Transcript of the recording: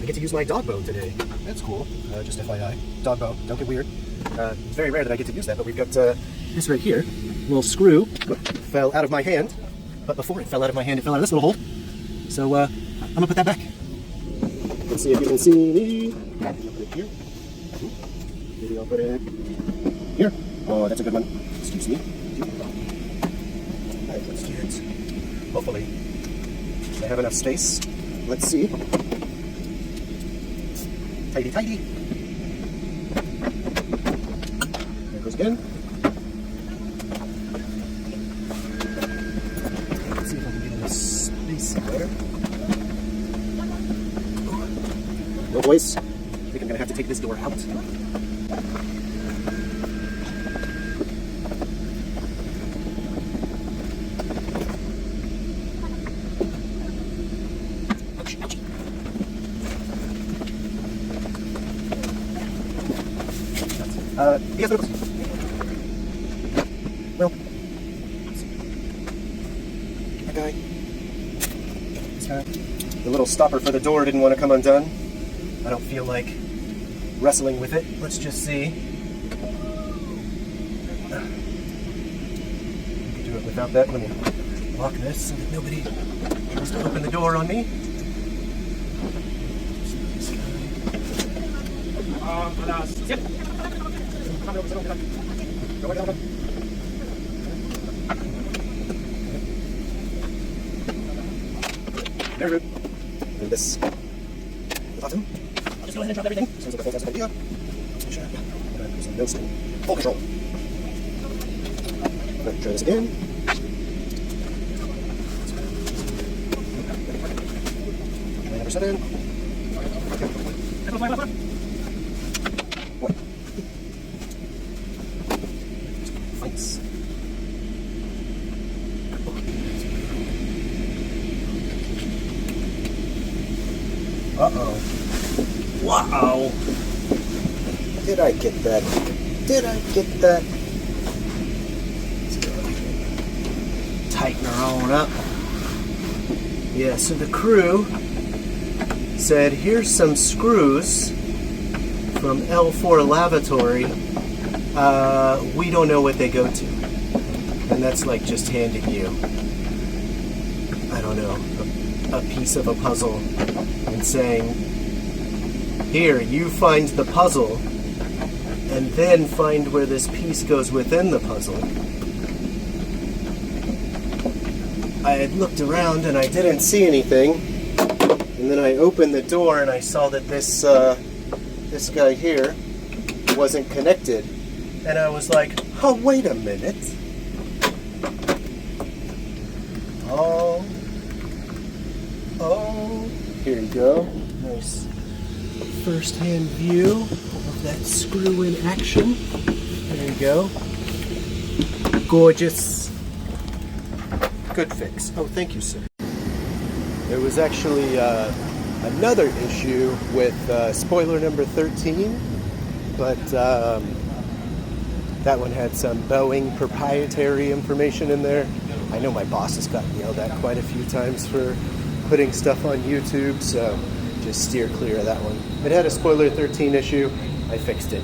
I get to use my dog bone today. That's cool. Just FYI. Dog bone. Don't get weird. It's very rare that I get to use that, but we've got this right here. Little screw fell out of my hand, but before it fell out of my hand, it fell out of this little hole. So I'm gonna put that back. Let's see if you can see me. I'll put it here. Maybe I'll put it here. Oh, that's a good one. Excuse me. Alright, let's get it. Hopefully, I have enough space. Let's see. Tidy, tidy. There it goes again. Let's see if I can get enough space there. No boys. I think I'm gonna have to take this door out. Ouch, ouch. Yes, well, that guy. This guy. The little stopper for the door didn't want to come undone. I don't feel like wrestling with it. Let's just see. I can do it without that. Let me lock this so that nobody tries to open the door on me. Very good. Do this. Bottom. I'll just go ahead and drop everything. Sounds like a fantastic idea. Sure. No spin. Full control. Let's try this again. Try number 7. What? Thanks. Uh-oh. Wow. Did I get that? Did I get that? Let's go tighten her on up. Yeah, so the crew said, here's some screws from L4 lavatory. We don't know what they go to. And that's like just handing you, I don't know, a piece of a puzzle and saying, here, you find the puzzle, and then find where this piece goes within the puzzle. I had looked around and I didn't see anything, and then I opened the door and I saw that this guy here wasn't connected, and I was like, oh, wait a minute. Oh, here you go. Nice first-hand view of that screw in action. There you go. Gorgeous. Good fix. Oh, thank you, sir. There was actually another issue with spoiler number 13, but that one had some Boeing proprietary information in there. I know my boss has gotten yelled at quite a few times for putting stuff on YouTube, so just steer clear of that one. It had a spoiler 13 issue. I fixed it.